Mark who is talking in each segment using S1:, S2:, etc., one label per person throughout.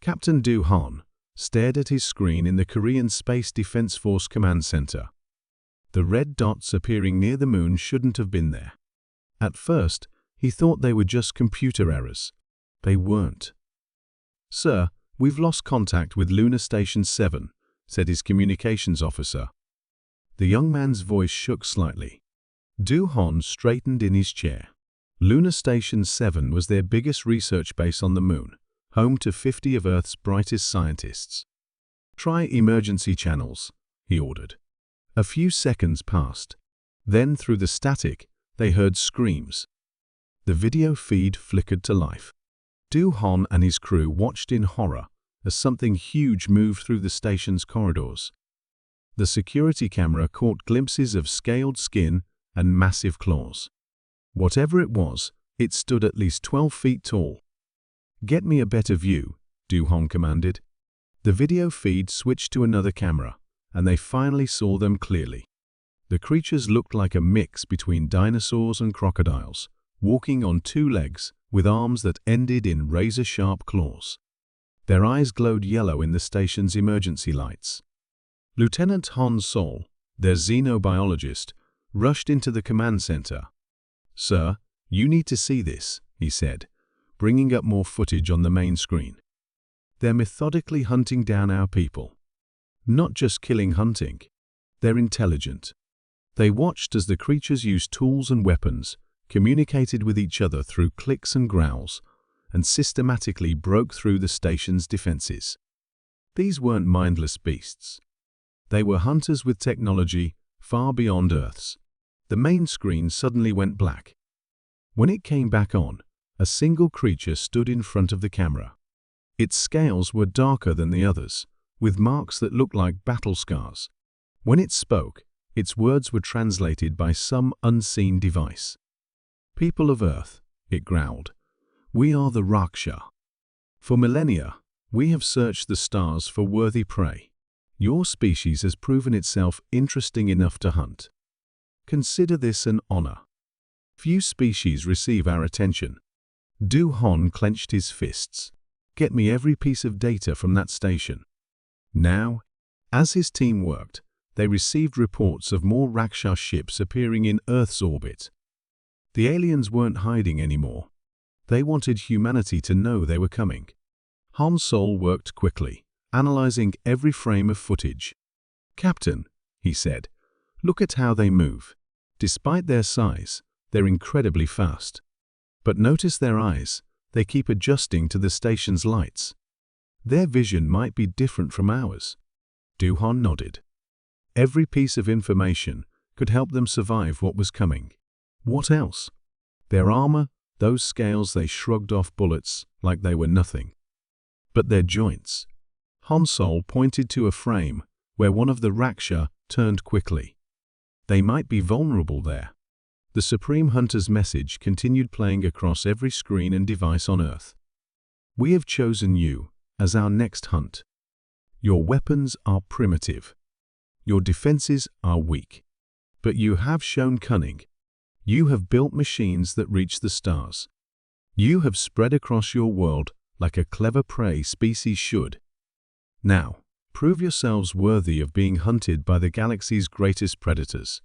S1: Captain Do Han stared at his screen in the Korean Space Defense Force Command Center. The red dots appearing near the moon shouldn't have been there. At first, he thought they were just computer errors. They weren't. "Sir, we've lost contact with Lunar Station 7, said his communications officer. The young man's voice shook slightly. Do Han straightened in his chair. Lunar Station 7 was their biggest research base on the moon, home to 50 of Earth's brightest scientists. "Try emergency channels," he ordered. A few seconds passed. Then, through the static, they heard screams. The video feed flickered to life. Do Han and his crew watched in horror as something huge moved through the station's corridors. The security camera caught glimpses of scaled skin and massive claws. Whatever it was, it stood at least 12 feet tall. "Get me a better view," Do Han commanded. The video feed switched to another camera, and they finally saw them clearly. The creatures looked like a mix between dinosaurs and crocodiles, walking on two legs with arms that ended in razor-sharp claws. Their eyes glowed yellow in the station's emergency lights. Lieutenant Han Sol, their xenobiologist, rushed into the command center. "Sir, you need to see this," he said, bringing up more footage on the main screen. "They're methodically hunting down our people. Not just killing hunting. They're intelligent." They watched as the creatures used tools and weapons, communicated with each other through clicks and growls, and systematically broke through the station's defenses. These weren't mindless beasts. They were hunters with technology far beyond Earth's. The main screen suddenly went black. When it came back on, a single creature stood in front of the camera. Its scales were darker than the others, with marks that looked like battle scars. When it spoke, its words were translated by some unseen device. "People of Earth," it growled, "we are the Raksha. For millennia, we have searched the stars for worthy prey. Your species has proven itself interesting enough to hunt. Consider this an honor. Few species receive our attention." Do Han clenched his fists. "Get me every piece of data from that station." Now, as his team worked, they received reports of more Raksha ships appearing in Earth's orbit. The aliens weren't hiding anymore. They wanted humanity to know they were coming. Han Sol worked quickly, analyzing every frame of footage. "Captain," he said, "look at how they move. Despite their size, they're incredibly fast. But notice their eyes. They keep adjusting to the station's lights. Their vision might be different from ours." Do Han nodded. Every piece of information could help them survive what was coming. What else? Their armor, those scales they shrugged off bullets like they were nothing. But their joints. Han Sol pointed to a frame where one of the Raksha turned quickly. They might be vulnerable there. The Supreme Hunter's message continued playing across every screen and device on Earth. "We have chosen you as our next hunt. Your weapons are primitive. Your defenses are weak. But you have shown cunning. You have built machines that reach the stars. You have spread across your world like a clever prey species should. Now, prove yourselves worthy of being hunted by the galaxy's greatest predators."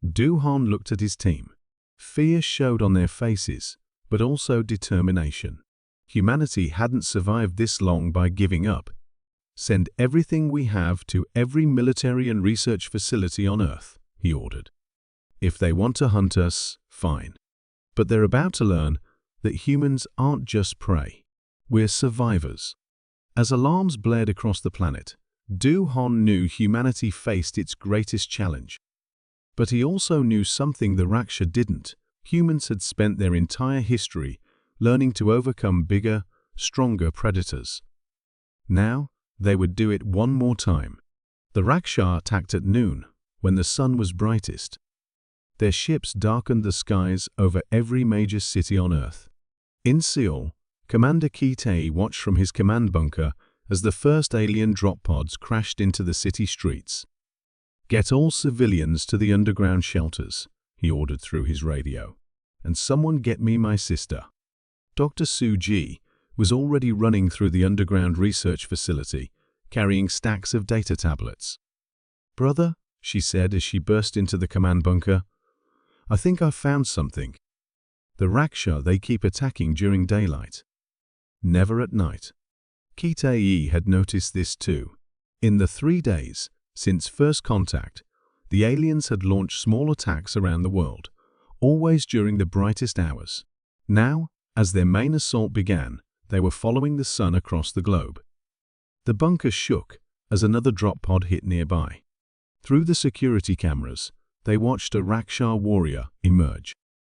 S1: Do Han looked at his team. Fear showed on their faces, but also determination. Humanity hadn't survived this long by giving up. "Send everything we have to every military and research facility on Earth," he ordered. "If they want to hunt us, fine. But they're about to learn that humans aren't just prey. We're survivors." As alarms blared across the planet, Do Han knew humanity faced its greatest challenge. But he also knew something the Raksha didn't. Humans had spent their entire history learning to overcome bigger, stronger predators. Now, they would do it one more time. The Raksha attacked at noon, when the sun was brightest. Their ships darkened the skies over every major city on Earth. In Seoul, Commander Ki Tae watched from his command bunker as the first alien drop pods crashed into the city streets. "Get all civilians to the underground shelters," he ordered through his radio. "And someone get me my sister." Dr. Soo Ji was already running through the underground research facility, carrying stacks of data tablets. "Brother," she said as she burst into the command bunker, "I think I've found something. The Raksha they keep attacking during daylight. Never at night." Kitae had noticed this too. In the 3 days since first contact, the aliens had launched small attacks around the world, always during the brightest hours. Now, as their main assault began, they were following the sun across the globe. The bunker shook as another drop pod hit nearby. Through the security cameras, they watched a Raksha warrior emerge.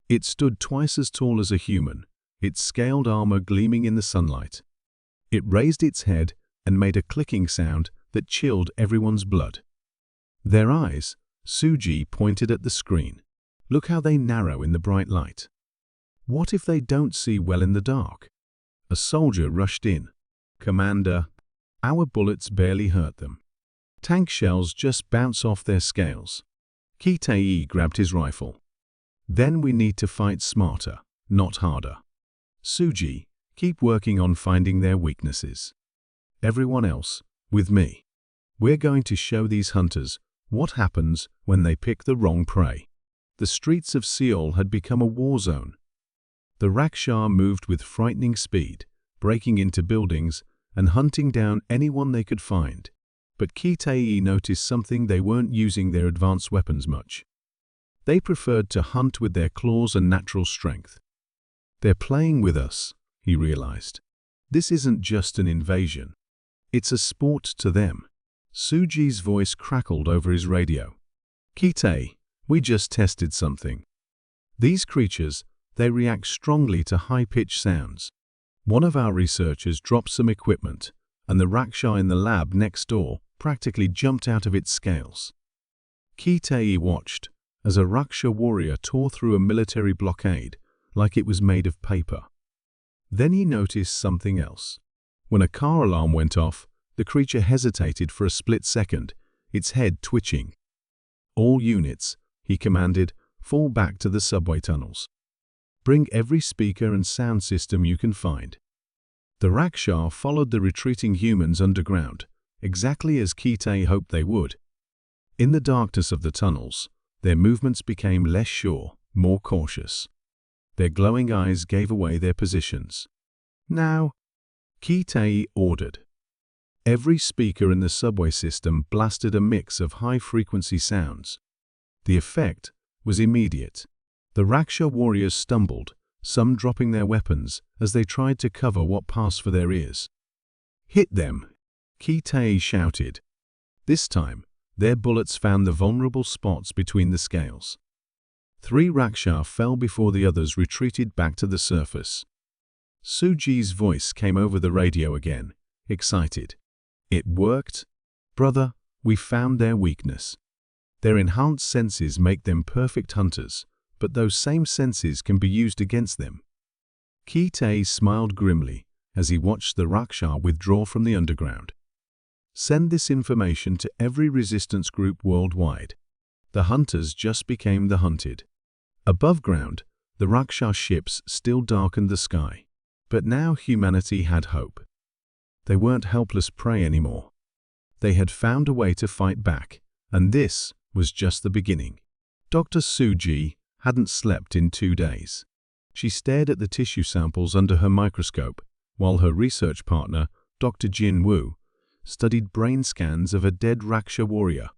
S1: It stood twice as tall as a human, its scaled armor gleaming in the sunlight. It raised its head and made a clicking sound that chilled everyone's blood. Their eyes, Suji pointed at the screen. "Look how they narrow in the bright light. What if they don't see well in the dark?" A soldier rushed in. "Commander, our bullets barely hurt them. Tank shells just bounce off their scales." Kitae grabbed his rifle. "Then we need to fight smarter, not harder. Suji, keep working on finding their weaknesses. Everyone else, with me. We're going to show these hunters what happens when they pick the wrong prey." The streets of Seoul had become a war zone. The Raksha moved with frightening speed, breaking into buildings and hunting down anyone they could find. But Kitae noticed something: they weren't using their advanced weapons much. They preferred to hunt with their claws and natural strength. "They're playing with us," he realized. "This isn't just an invasion. It's a sport to them." Suji's voice crackled over his radio. "Kitae, we just tested something. These creatures, they react strongly to high-pitched sounds. One of our researchers dropped some equipment, and the Raksha in the lab next door practically jumped out of its scales." Kitae watched as a Raksha warrior tore through a military blockade like it was made of paper. Then he noticed something else. When a car alarm went off, the creature hesitated for a split second, its head twitching. "All units," he commanded, "fall back to the subway tunnels. Bring every speaker and sound system you can find." The Raksha followed the retreating humans underground, exactly as Kitae hoped they would. In the darkness of the tunnels, their movements became less sure, more cautious. Their glowing eyes gave away their positions. "Now," Kitae ordered. Every speaker in the subway system blasted a mix of high-frequency sounds. The effect was immediate. The Raksha warriors stumbled, some dropping their weapons as they tried to cover what passed for their ears. "Hit them!" Kitae shouted. This time, their bullets found the vulnerable spots between the scales. 3 Raksha fell before the others retreated back to the surface. Suji's voice came over the radio again, excited. "It worked. Brother, we found their weakness. Their enhanced senses make them perfect hunters, but those same senses can be used against them." Kitae smiled grimly as he watched the Raksha withdraw from the underground. "Send this information to every resistance group worldwide. The hunters just became the hunted." Above ground, the Raksha ships still darkened the sky. But now humanity had hope. They weren't helpless prey anymore. They had found a way to fight back, and this was just the beginning. Dr. Suji hadn't slept in 2 days. She stared at the tissue samples under her microscope, while her research partner, Dr. Jin Woo, studied brain scans of a dead Raksha warrior.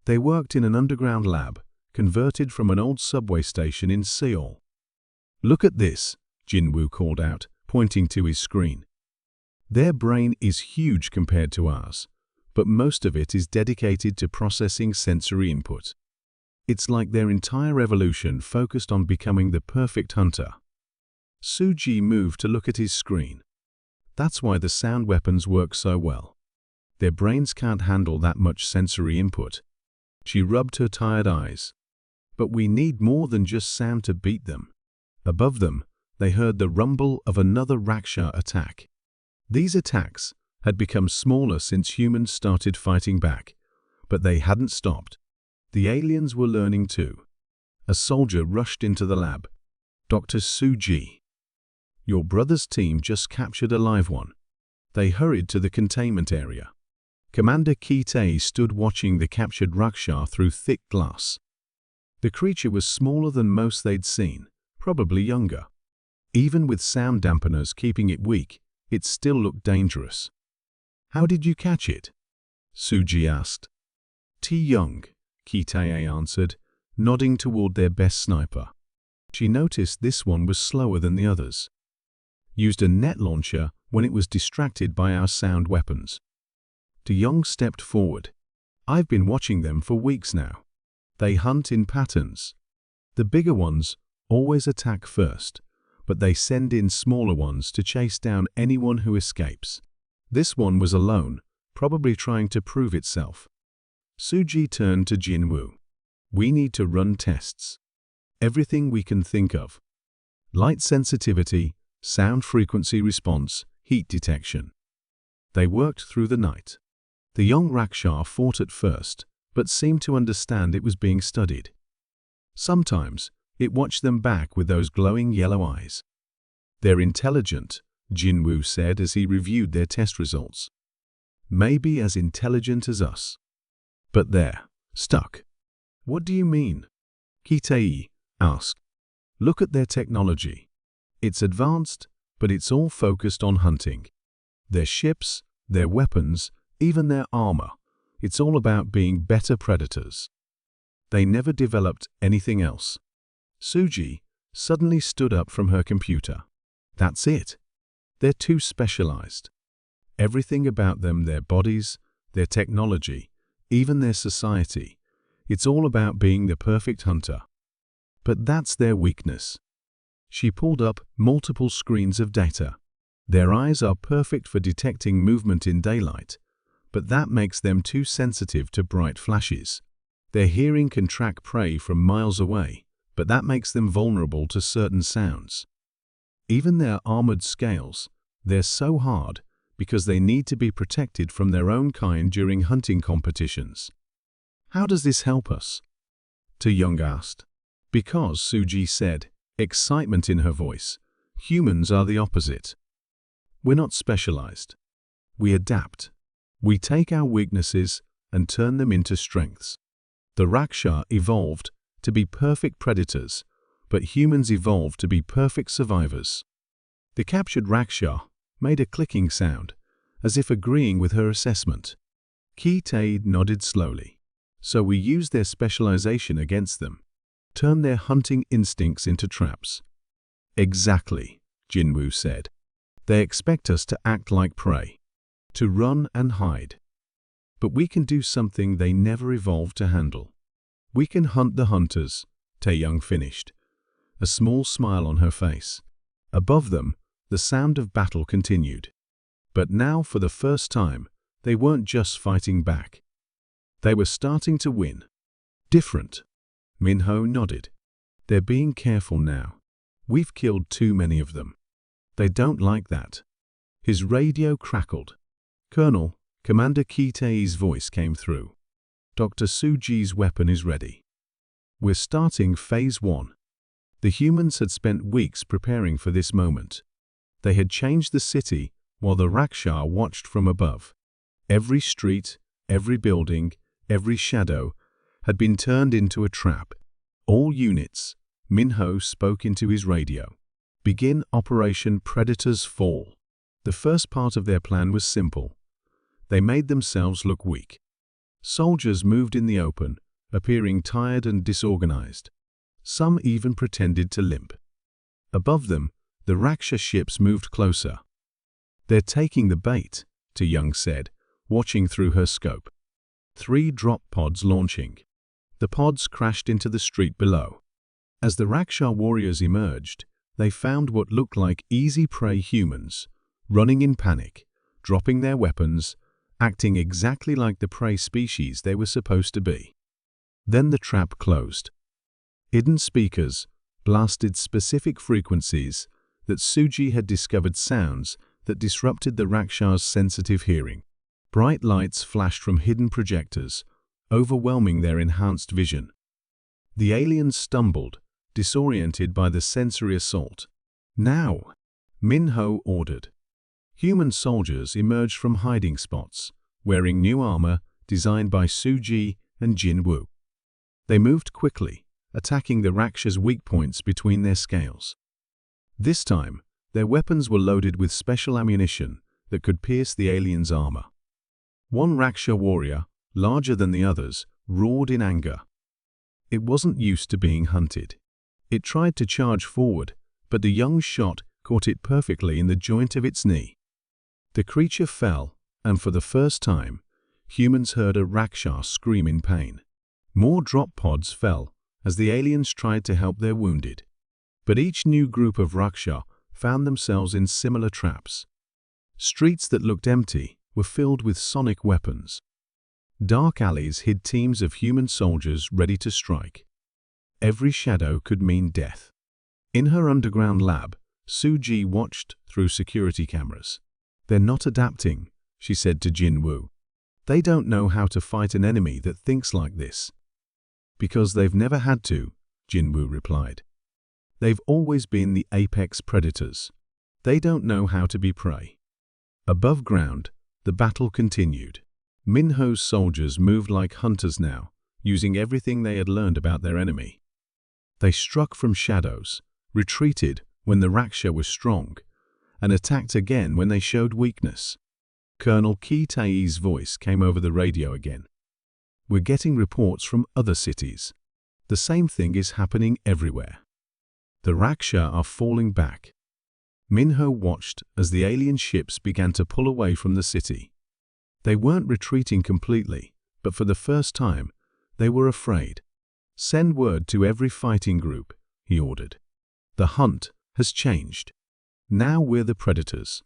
S1: They worked in an underground lab, converted from an old subway station in Seoul. "Look at this," Jin Woo called out, pointing to his screen. "Their brain is huge compared to ours, but most of it is dedicated to processing sensory input. It's like their entire evolution focused on becoming the perfect hunter." Suji moved to look at his screen. "That's why the sound weapons work so well. Their brains can't handle that much sensory input." She rubbed her tired eyes. "But we need more than just sound to beat them." Above them, they heard the rumble of another Raksha attack. These attacks had become smaller since humans started fighting back, but they hadn't stopped. The aliens were learning too. A soldier rushed into the lab. "Dr. Suji." Your brother's team just captured a live one. They hurried to the containment area. Commander Kitei stood watching the captured Rakshar through thick glass. The creature was smaller than most they'd seen, probably younger. Even with sound dampeners keeping it weak, it still looked dangerous. "How did you catch it?" Suji asked. "Young," Kitei answered, nodding toward their best sniper. She noticed this one was slower than the others. "Used a net launcher when it was distracted by our sound weapons." Young stepped forward. "I've been watching them for weeks now. They hunt in patterns. The bigger ones always attack first, but they send in smaller ones to chase down anyone who escapes. This one was alone, probably trying to prove itself." Suji turned to Jinwoo. "We need to run tests. Everything we can think of. Light sensitivity, sound frequency response, heat detection." They worked through the night. The young Rakshar fought at first, but seemed to understand it was being studied. Sometimes, it watched them back with those glowing yellow eyes. "They're intelligent," Jinwoo said as he reviewed their test results. "Maybe as intelligent as us. But they're stuck." "What do you mean?" Kitei asked. "Look at their technology. It's advanced, but it's all focused on hunting. Their ships, their weapons, even their armor. It's all about being better predators. They never developed anything else." Suji suddenly stood up from her computer. "That's it. They're too specialized. Everything about them, their bodies, their technology, even their society, it's all about being the perfect hunter. But that's their weakness." She pulled up multiple screens of data. "Their eyes are perfect for detecting movement in daylight, but that makes them too sensitive to bright flashes. Their hearing can track prey from miles away, but that makes them vulnerable to certain sounds. Even their armored scales, they're so hard because they need to be protected from their own kind during hunting competitions." "How does this help us?" Young asked. "Because," Suji said, excitement in her voice, "humans are the opposite. We're not specialized. We adapt. We take our weaknesses and turn them into strengths. The Rakshar evolved to be perfect predators, but humans evolved to be perfect survivors." The captured Rakshar made a clicking sound, as if agreeing with her assessment. Kitei nodded slowly. "So we use their specialization against them, turn their hunting instincts into traps." "Exactly," Jinwoo said. "They expect us to act like prey, to run and hide. But we can do something they never evolved to handle. We can hunt the hunters," Tae-young finished, a small smile on her face. Above them, the sound of battle continued. But now, for the first time, they weren't just fighting back. They were starting to win. "Different." Minho nodded. "They're being careful now. We've killed too many of them. They don't like that." His radio crackled. "Colonel," Commander Kitei's voice came through. "Dr. Suji's weapon is ready. We're starting Phase 1. The humans had spent weeks preparing for this moment. They had changed the city while the Rakshar watched from above. Every street, every building, every shadow had been turned into a trap. "All units," Minho spoke into his radio. "Begin Operation Predator's Fall." The first part of their plan was simple. They made themselves look weak. Soldiers moved in the open, appearing tired and disorganized. Some even pretended to limp. Above them, the Rakshar ships moved closer. "They're taking the bait," Young said, watching through her scope. 3 drop pods launching. The pods crashed into the street below. As the Rakshar warriors emerged, they found what looked like easy prey humans, running in panic, dropping their weapons, acting exactly like the prey species they were supposed to be. Then the trap closed. Hidden speakers blasted specific frequencies that Suji had discovered, sounds that disrupted the Rakshar's sensitive hearing. Bright lights flashed from hidden projectors, overwhelming their enhanced vision. The aliens stumbled, disoriented by the sensory assault. "Now," Min-ho ordered. Human soldiers emerged from hiding spots, wearing new armor designed by Suji and Jin-woo. They moved quickly, attacking the Rakshas' weak points between their scales. This time, their weapons were loaded with special ammunition that could pierce the aliens' armor. One Raksha warrior, larger than the others, roared in anger. It wasn't used to being hunted. It tried to charge forward, but the young shot caught it perfectly in the joint of its knee. The creature fell, and for the first time, humans heard a Rakshas scream in pain. More drop pods fell as the aliens tried to help their wounded. But each new group of Raksha found themselves in similar traps. Streets that looked empty were filled with sonic weapons. Dark alleys hid teams of human soldiers ready to strike. Every shadow could mean death. In her underground lab, Suji watched through security cameras. "They're not adapting," she said to Jin-woo. "They don't know how to fight an enemy that thinks like this." "Because they've never had to," Jin-woo replied. "They've always been the apex predators. They don't know how to be prey." Above ground, the battle continued. Min-ho's soldiers moved like hunters now, using everything they had learned about their enemy. They struck from shadows, retreated when the Raksha was strong, and attacked again when they showed weakness. Colonel Ki Tae's voice came over the radio again. "We're getting reports from other cities. The same thing is happening everywhere. The Raksha are falling back." Min-ho watched as the alien ships began to pull away from the city. They weren't retreating completely, but for the first time, they were afraid. "Send word to every fighting group," he ordered. "The hunt has changed. Now we're the predators."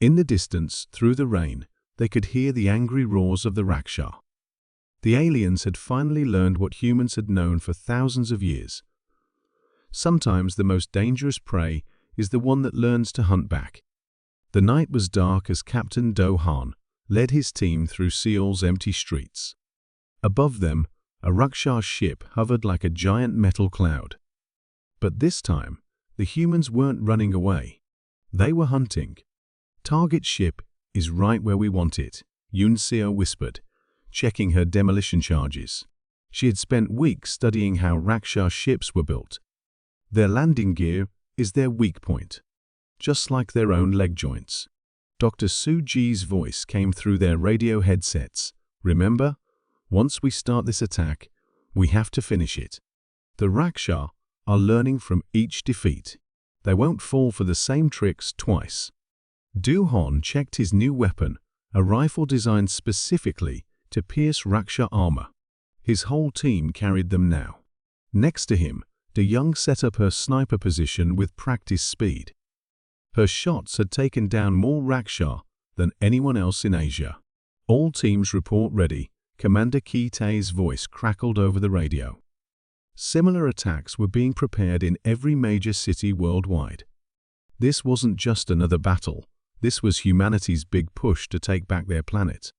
S1: In the distance, through the rain, they could hear the angry roars of the Raksha. The aliens had finally learned what humans had known for thousands of years. Sometimes the most dangerous prey is the one that learns to hunt back. The night was dark as Captain Do-han led his team through Seoul's empty streets. Above them, a Raksha ship hovered like a giant metal cloud. But this time, the humans weren't running away. They were hunting. "Target ship is right where we want it," Yoon Seo whispered, checking her demolition charges. She had spent weeks studying how Raksha ships were built. Their landing gear is their weak point, just like their own leg joints. Dr. Suji's voice came through their radio headsets. "Remember, once we start this attack, we have to finish it." The Raksha are learning from each defeat. They won't fall for the same tricks twice. Do-han checked his new weapon, a rifle designed specifically to pierce Raksha armor. His whole team carried them now. Next to him, De-young set up her sniper position with practice speed. Her shots had taken down more Raksha than anyone else in Asia. "All teams report ready," Commander Ki Tae's voice crackled over the radio. Similar attacks were being prepared in every major city worldwide. This wasn't just another battle. This was humanity's big push to take back their planet.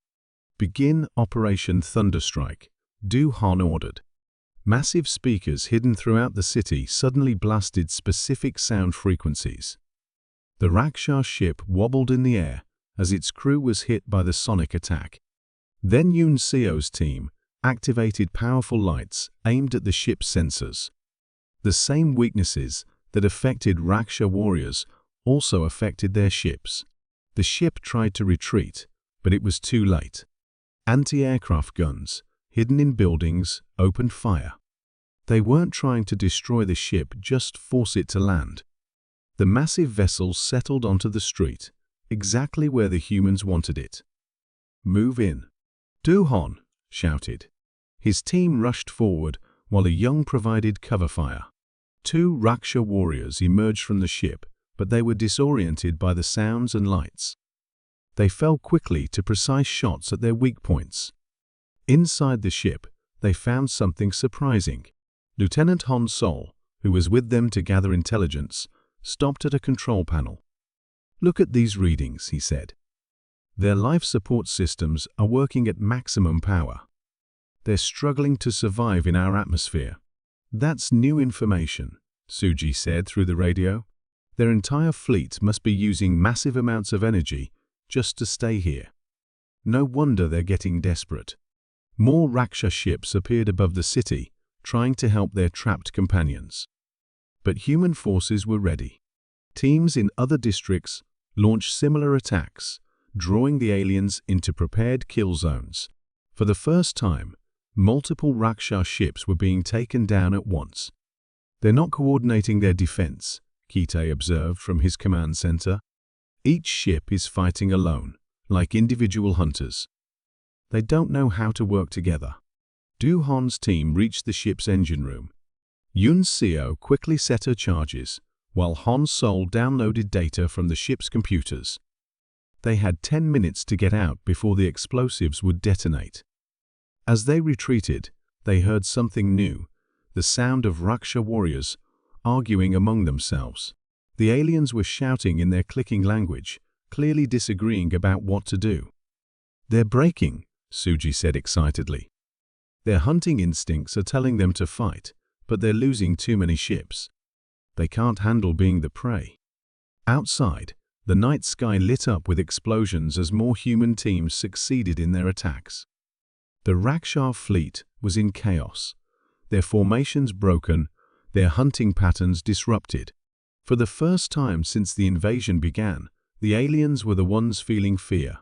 S1: "Begin Operation Thunderstrike," Do-han ordered. Massive speakers hidden throughout the city suddenly blasted specific sound frequencies. The Raksha ship wobbled in the air as its crew was hit by the sonic attack. Then Yoon Seo's team activated powerful lights aimed at the ship's sensors. The same weaknesses that affected Raksha warriors also affected their ships. The ship tried to retreat, but it was too late. Anti-aircraft guns, hidden in buildings, opened fire. They weren't trying to destroy the ship, just force it to land. The massive vessel settled onto the street, exactly where the humans wanted it. "Move in," Do-han shouted. His team rushed forward while a young provided cover fire. Two Raksha warriors emerged from the ship, but they were disoriented by the sounds and lights. They fell quickly to precise shots at their weak points. Inside the ship, they found something surprising. Lieutenant Han Sol, who was with them to gather intelligence, stopped at a control panel. "Look at these readings," he said. "Their life support systems are working at maximum power. They're struggling to survive in our atmosphere." "That's new information," Suji said through the radio. Their entire fleet must be using massive amounts of energy just to stay here. No wonder they're getting desperate. More Raksha ships appeared above the city, trying to help their trapped companions. But human forces were ready. Teams in other districts launched similar attacks, drawing the aliens into prepared kill zones. For the first time, multiple Raksha ships were being taken down at once. They're not coordinating their defense, Kite observed from his command center. Each ship is fighting alone, like individual hunters. They don't know how to work together. Du Hon's team reached the ship's engine room. Yun Seo quickly set her charges, while Han Sol downloaded data from the ship's computers. They had 10 minutes to get out before the explosives would detonate. As they retreated, they heard something new, the sound of Raksha warriors arguing among themselves. The aliens were shouting in their clicking language, clearly disagreeing about what to do. "They're breaking," Suji said excitedly. "Their hunting instincts are telling them to fight, but they're losing too many ships. They can't handle being the prey." Outside, the night sky lit up with explosions as more human teams succeeded in their attacks. The Raksha fleet was in chaos, their formations broken, their hunting patterns disrupted. For the first time since the invasion began, the aliens were the ones feeling fear.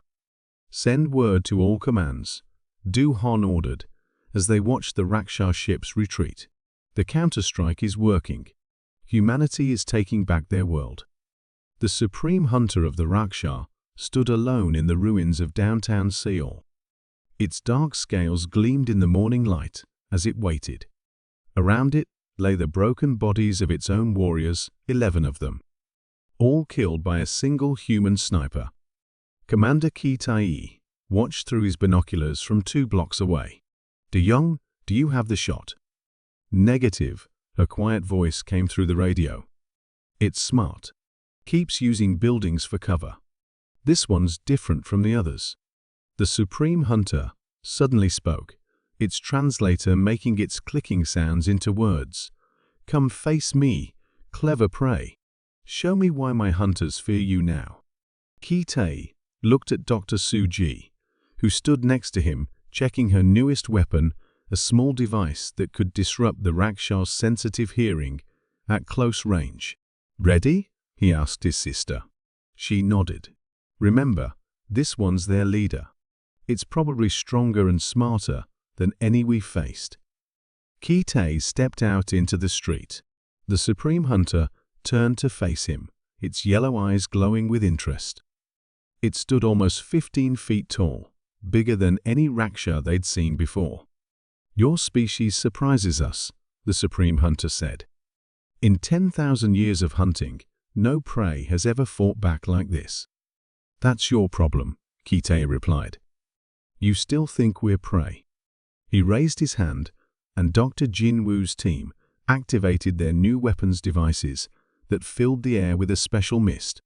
S1: "Send word to all commands," Du Hon ordered, as they watched the Raksha ships retreat. "The counterstrike is working. Humanity is taking back their world." The supreme hunter of the Raksha stood alone in the ruins of downtown Seoul. Its dark scales gleamed in the morning light as it waited. Around it lay the broken bodies of its own warriors, 11 of them, all killed by a single human sniper. Commander Ki Tai watched through his binoculars from 2 blocks away. "De Young, do you have the shot?" "Negative," her quiet voice came through the radio. "It's smart. Keeps using buildings for cover. This one's different from the others." The Supreme Hunter suddenly spoke, its translator making its clicking sounds into words. "Come face me, clever prey. Show me why my hunters fear you now." Ki Tai looked at Dr. Suji, who stood next to him, checking her newest weapon, a small device that could disrupt the Raksha's sensitive hearing at close range. "Ready?" he asked his sister. She nodded. "Remember, this one's their leader. It's probably stronger and smarter than any we faced." Ki Tai stepped out into the street. The Supreme Hunter turned to face him, its yellow eyes glowing with interest. It stood almost 15 feet tall, bigger than any Raksha they'd seen before. "Your species surprises us," the Supreme Hunter said. "In 10,000 years of hunting, no prey has ever fought back like this." "That's your problem," Ki Tai replied. "You still think we're prey." He raised his hand, and Dr. Jin Woo's team activated their new weapons devices that filled the air with a special mist.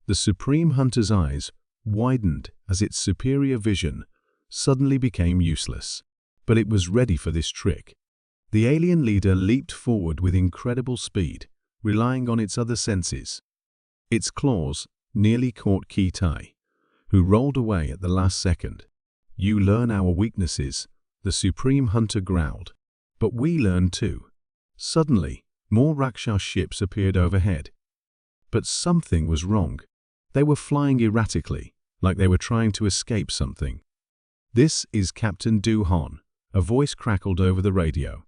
S1: The Supreme Hunter's eyes widened as its superior vision suddenly became useless. But it was ready for this trick. The alien leader leaped forward with incredible speed, relying on its other senses. Its claws nearly caught Ki Tai, who rolled away at the last second. "You learn our weaknesses," the Supreme Hunter growled. "But we learn too." Suddenly, more Raksha ships appeared overhead. But something was wrong. They were flying erratically, like they were trying to escape something. "This is Captain Du Hon," a voice crackled over the radio.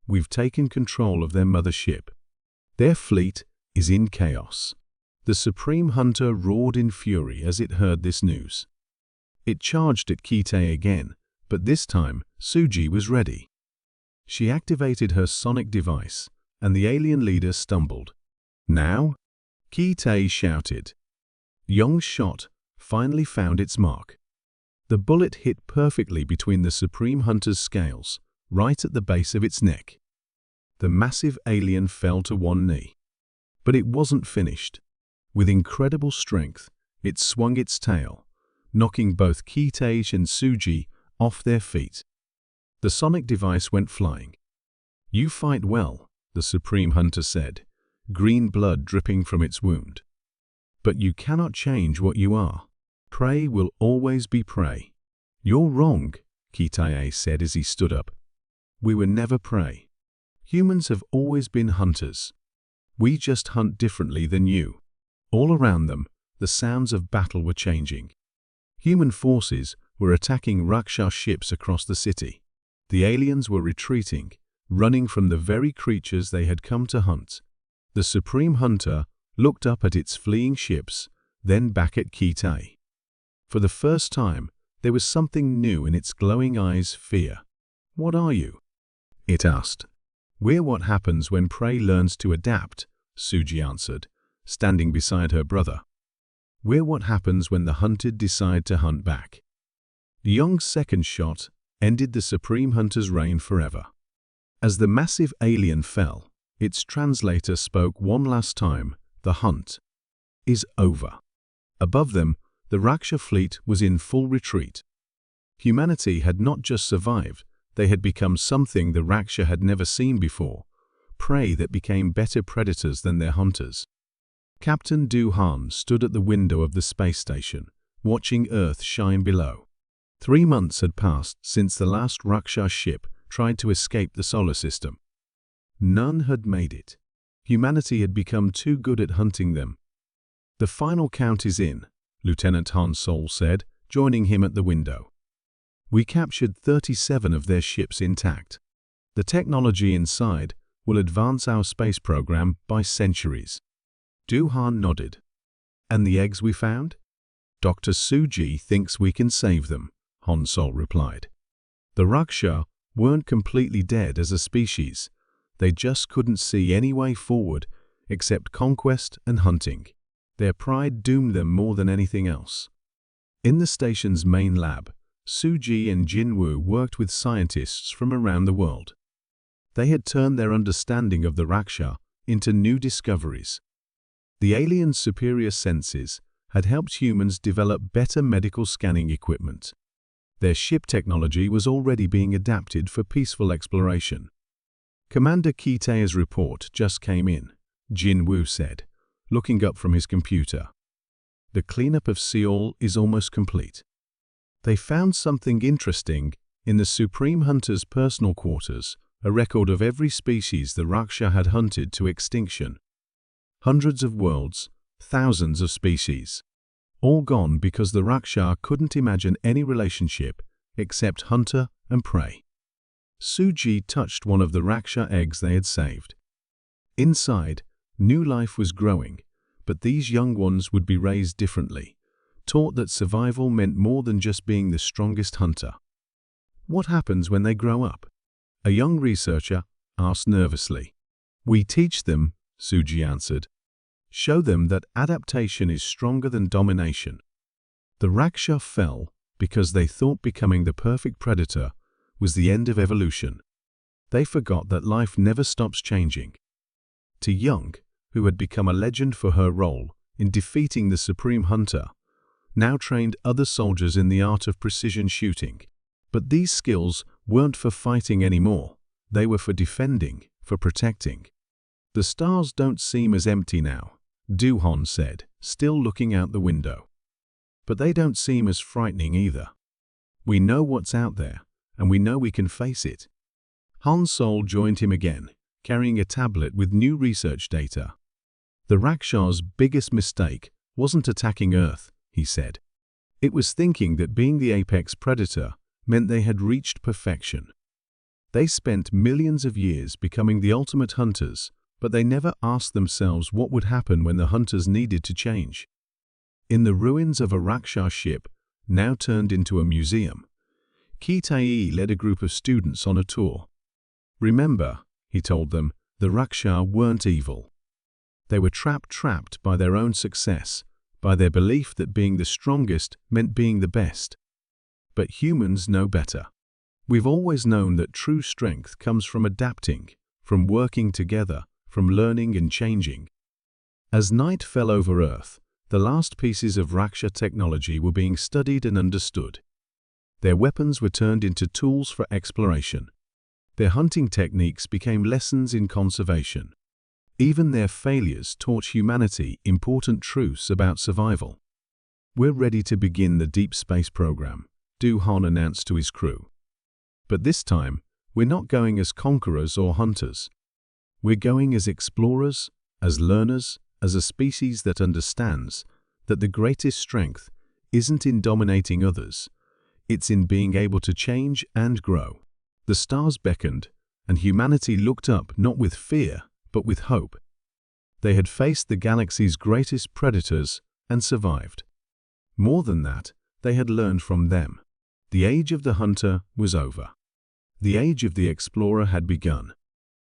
S1: "We've taken control of their mother ship. Their fleet is in chaos." The Supreme Hunter roared in fury as it heard this news. It charged at Ki Tai again, but this time Suji was ready. She activated her sonic device, and the alien leader stumbled. "Now?" Ki Tai shouted. Yong's shot finally found its mark. The bullet hit perfectly between the Supreme Hunter's scales, right at the base of its neck. The massive alien fell to one knee. But it wasn't finished. With incredible strength, it swung its tail, knocking both Ki Tai and Suji off their feet. The sonic device went flying. "You fight well," the Supreme Hunter said, green blood dripping from its wound. But you cannot change what you are. Prey will always be prey. You're wrong, Kitae said as he stood up. We were never prey. Humans have always been hunters. We just hunt differently than you. All around them, the sounds of battle were changing. Human forces were attacking Raksha ships across the city. The aliens were retreating, running from the very creatures they had come to hunt. The Supreme Hunter looked up at its fleeing ships, then back at Kitae. For the first time, there was something new in its glowing eyes: fear. What are you? It asked. We're what happens when prey learns to adapt, Suji answered, standing beside her brother. We're what happens when the hunted decide to hunt back. Yong's second shot ended the Supreme Hunter's reign forever. As the massive alien fell, its translator spoke one last time: the hunt is over. Above them, the Raksha fleet was in full retreat. Humanity had not just survived, they had become something the Raksha had never seen before, prey that became better predators than their hunters. Captain Du Han stood at the window of the space station, watching Earth shine below. 3 months had passed since the last Raksha ship tried to escape the solar system. None had made it. Humanity had become too good at hunting them. The final count is in, Lieutenant Han Sol said, joining him at the window. We captured 37 of their ships intact. The technology inside will advance our space program by centuries. Du Han nodded. And the eggs we found? Dr. Suji thinks we can save them, Han Sol replied. The Raksha weren't completely dead as a species. They just couldn't see any way forward except conquest and hunting. Their pride doomed them more than anything else. In the station's main lab, Suji and Jinwoo worked with scientists from around the world. They had turned their understanding of the Raksha into new discoveries. The aliens' superior senses had helped humans develop better medical scanning equipment. Their ship technology was already being adapted for peaceful exploration. Commander Kitae's report just came in, Jinwoo said, looking up from his computer. The cleanup of Seoul is almost complete. They found something interesting in the Supreme Hunter's personal quarters, a record of every species the Raksha had hunted to extinction. Hundreds of worlds, thousands of species. All gone because the Raksha couldn't imagine any relationship except hunter and prey. Suji touched one of the Raksha eggs they had saved. Inside, new life was growing, but these young ones would be raised differently, taught that survival meant more than just being the strongest hunter. What happens when they grow up? A young researcher asked nervously. We teach them, Suji answered. Show them that adaptation is stronger than domination. The Raksha fell because they thought becoming the perfect predator was the end of evolution. They forgot that life never stops changing. To Young, who had become a legend for her role in defeating the Supreme Hunter, now trained other soldiers in the art of precision shooting. But these skills weren't for fighting anymore. They were for defending, for protecting. The stars don't seem as empty now, Du Han said, still looking out the window. But they don't seem as frightening either. We know what's out there, and we know we can face it. Han Sol joined him again, carrying a tablet with new research data. The Raksha's biggest mistake wasn't attacking Earth, he said. It was thinking that being the apex predator meant they had reached perfection. They spent millions of years becoming the ultimate hunters, but they never asked themselves what would happen when the hunters needed to change. In the ruins of a Raksha ship, now turned into a museum, Kitae led a group of students on a tour. Remember, he told them, the Raksha weren't evil. They were trapped by their own success, by their belief that being the strongest meant being the best. But humans know better. We've always known that true strength comes from adapting, from working together, from learning and changing. As night fell over Earth, the last pieces of Raksha technology were being studied and understood. Their weapons were turned into tools for exploration. Their hunting techniques became lessons in conservation. Even their failures taught humanity important truths about survival. "We're ready to begin the deep space program," Han announced to his crew. "But this time, we're not going as conquerors or hunters. We're going as explorers, as learners, as a species that understands that the greatest strength isn't in dominating others, it's in being able to change and grow." The stars beckoned, and humanity looked up not with fear, but with hope. They had faced the galaxy's greatest predators and survived. More than that, they had learned from them. The age of the hunter was over. The age of the explorer had begun.